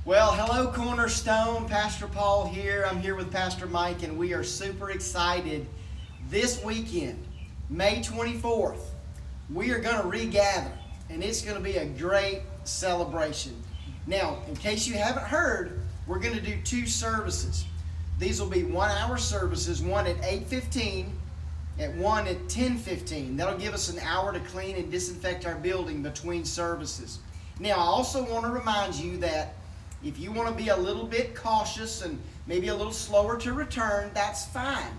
Well, hello Cornerstone, Pastor Paul here. I'm here with Pastor Mike, and we are super excited. This weekend, May 24th, we are going to regather, and it's going to be a great celebration. Now, in case you haven't heard, we're going to do two services. These will be 1 hour services, one at 8:15, at one at 10:15. That'll give us an hour to clean and disinfect our building between services. Now, I also want to remind you that if you want to be a little bit cautious and maybe a little slower to return, that's fine.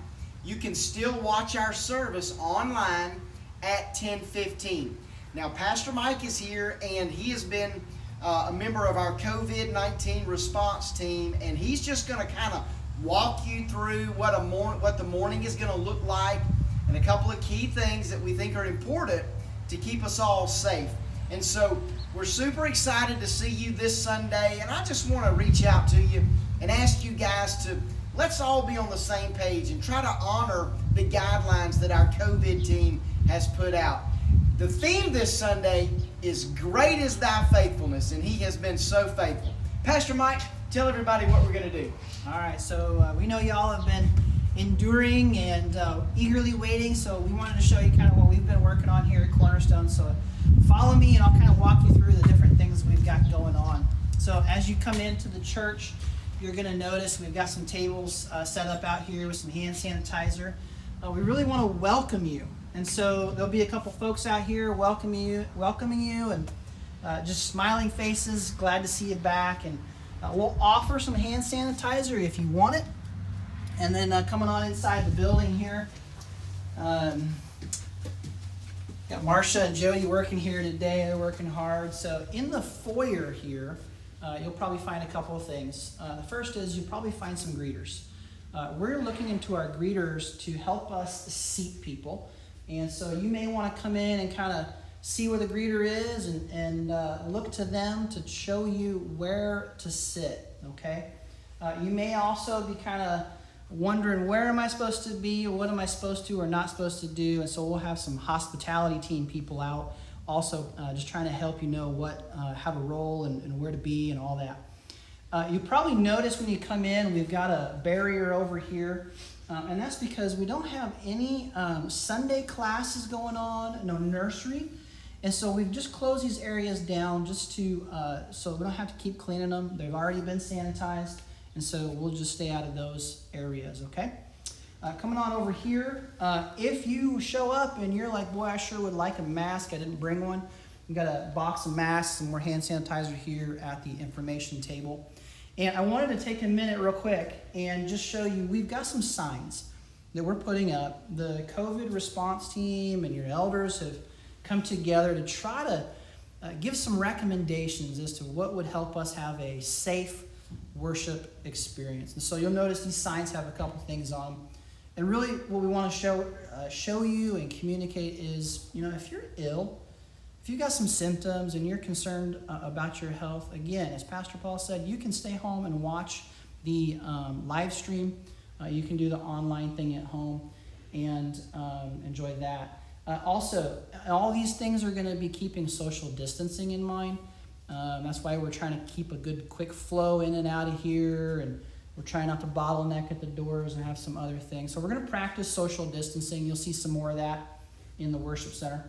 You can still watch our service online at 10:15. Now, Pastor Mike is here, and he has been a member of our COVID-19 response team, and he's just going to kind of walk you through what the morning is going to look like and a couple of key things that we think are important to keep us all safe. And so we're super excited to see you this Sunday, and I just want to reach out to you and ask you guys to let's all be on the same page and try to honor the guidelines that our COVID team has put out. The theme this Sunday is Great is Thy Faithfulness, and He has been so faithful. Pastor Mike, tell everybody what we're going to do. All right, so we know y'all have been enduring and eagerly waiting, so we wanted to show you kind of what we've been working on here at Cornerstone. So follow me, and I'll kind of walk you through the different things we've got going on. So as you come into the church, you're going to notice we've got some tables set up out here with some hand sanitizer. We really want to welcome you, and so there'll be a couple folks out here welcoming you, and just smiling faces, glad to see you back. And we'll offer some hand sanitizer if you want it. And then coming on inside the building here, got Marcia and Jody working here today. They're working hard. So in the foyer here, you'll probably find a couple of things. The first is you'll probably find some greeters. We're looking into our greeters to help us seat people. And so you may want to come in and kind of see where the greeter is and look to them to show you where to sit, okay? You may also be kind of wondering, where am I supposed to be, or what am I supposed to or not supposed to do? And so we'll have some hospitality team people out also just trying to help you know how to roll and where to be and all that. You probably notice when you come in, we've got a barrier over here, and that's because we don't have any Sunday classes going on, no nursery, and so we've just closed these areas down just to so we don't have to keep cleaning them. They've already been sanitized. And so we'll just stay out of those areas, okay? Coming on over here, if you show up and you're like, boy, I sure would like a mask, I didn't bring one. We've got a box of masks and more hand sanitizer here at the information table. And I wanted to take a minute real quick and just show you, we've got some signs that we're putting up. The COVID response team and your elders have come together to try to give some recommendations as to what would help us have a safe worship experience. And so you'll notice these signs have a couple things on them. And really what we want to show you and communicate is, if you're ill, if you've got some symptoms and you're concerned about your health, again, as Pastor Paul said, you can stay home and watch the live stream. You can do the online thing at home and enjoy that. Also, all these things are going to be keeping social distancing in mind. That's why we're trying to keep a good quick flow in and out of here, and we're trying not to bottleneck at the doors and have some other things. So we're going to practice social distancing. You'll see some more of that in the worship center.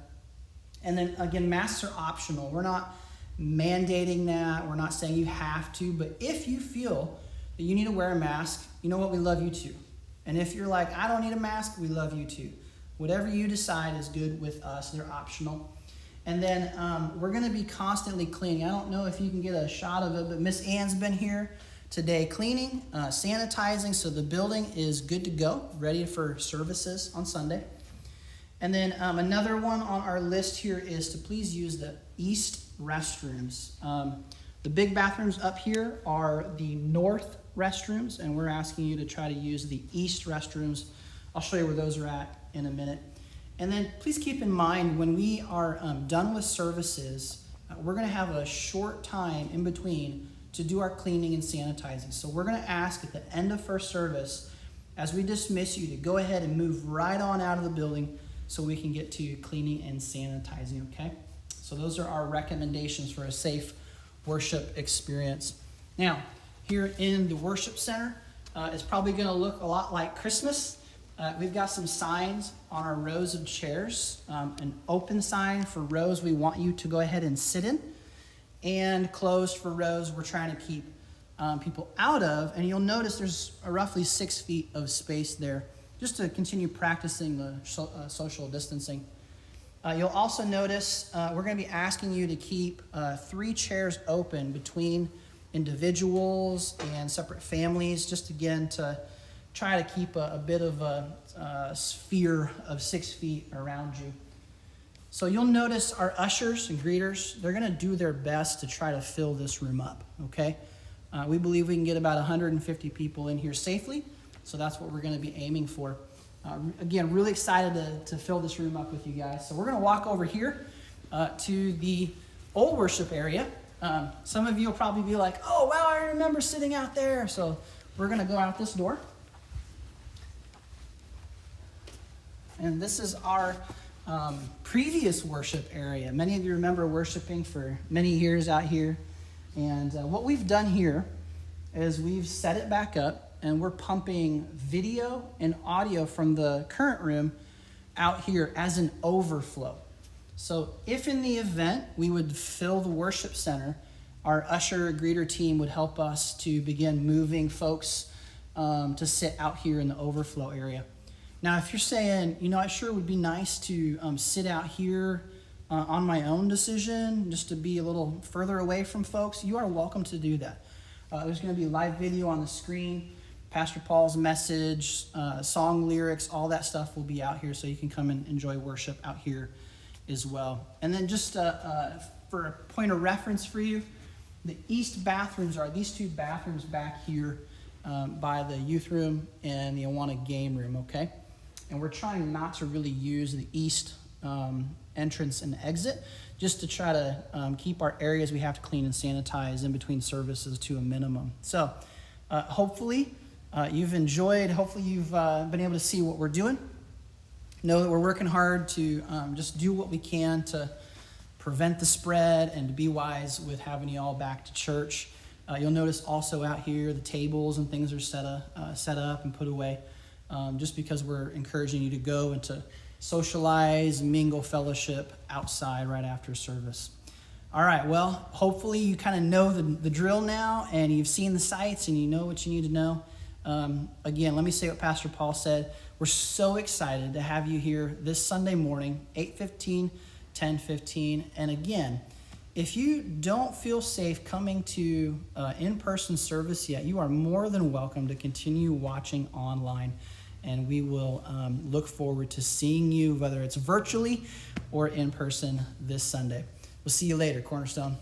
And then again, masks are optional. We're not mandating that. We're not saying you have to, but if you feel that you need to wear a mask, you know what? We love you too. And if you're like, I don't need a mask, we love you too. Whatever you decide is good with us. They're optional. And then we're going to be constantly cleaning. I don't know if you can get a shot of it, but Miss Ann's been here today cleaning, sanitizing, so the building is good to go, ready for services on Sunday. And then another one on our list here is to please use the east restrooms. The big bathrooms up here are the north restrooms, and we're asking you to try to use the east restrooms. I'll show you where those are at in a minute. And then please keep in mind, when we are done with services, we're going to have a short time in between to do our cleaning and sanitizing. So we're going to ask at the end of first service, as we dismiss you, to go ahead and move right on out of the building so we can get to cleaning and sanitizing, okay? So those are our recommendations for a safe worship experience. Now, here in the worship center, it's probably going to look a lot like Christmas. We've got some signs on our rows of chairs, an open sign for rows we want you to go ahead and sit in, and closed for rows we're trying to keep people out of. And you'll notice there's roughly 6 feet of space there just to continue practicing the social distancing. You'll also notice we're going to be asking you to keep 3 chairs open between individuals and separate families, just again to try to keep a bit of a sphere of 6 feet around you. So you'll notice our ushers and greeters, they're going to do their best to try to fill this room up, okay? We believe we can get about 150 people in here safely, so that's what we're going to be aiming for. Again, really excited to fill this room up with you guys. So we're going to walk over here to the old worship area. Some of you will probably be like, oh, wow, I remember sitting out there. So we're going to go out this door. And this is our previous worship area. Many of you remember worshiping for many years out here. And what we've done here is we've set it back up, and we're pumping video and audio from the current room out here as an overflow. So if in the event we would fill the worship center, our usher greeter team would help us to begin moving folks to sit out here in the overflow area. Now, if you're saying, you know, it sure would be nice to sit out here on my own decision, just to be a little further away from folks, you are welcome to do that. There's going to be live video on the screen. Pastor Paul's message, song lyrics, all that stuff will be out here, so you can come and enjoy worship out here as well. And then just for a point of reference for you, the east bathrooms are these 2 bathrooms back here by the youth room and the Awana game room, okay? And we're trying not to really use the east entrance and exit, just to try to keep our areas we have to clean and sanitize in between services to a minimum. So hopefully you've enjoyed, hopefully you've been able to see what we're doing. Know that we're working hard to just do what we can to prevent the spread and to be wise with having you all back to church. You'll notice also out here the tables and things are set up and put away, just because we're encouraging you to go and to socialize, mingle, fellowship outside right after service. All right, well, hopefully you kind of know the drill now, and you've seen the sights and you know what you need to know. Again, let me say what Pastor Paul said. We're so excited to have you here this Sunday morning, 8:15, 10:15. And again, if you don't feel safe coming to in-person service yet, you are more than welcome to continue watching online. And we will look forward to seeing you, whether it's virtually or in person this Sunday. We'll see you later, Cornerstone.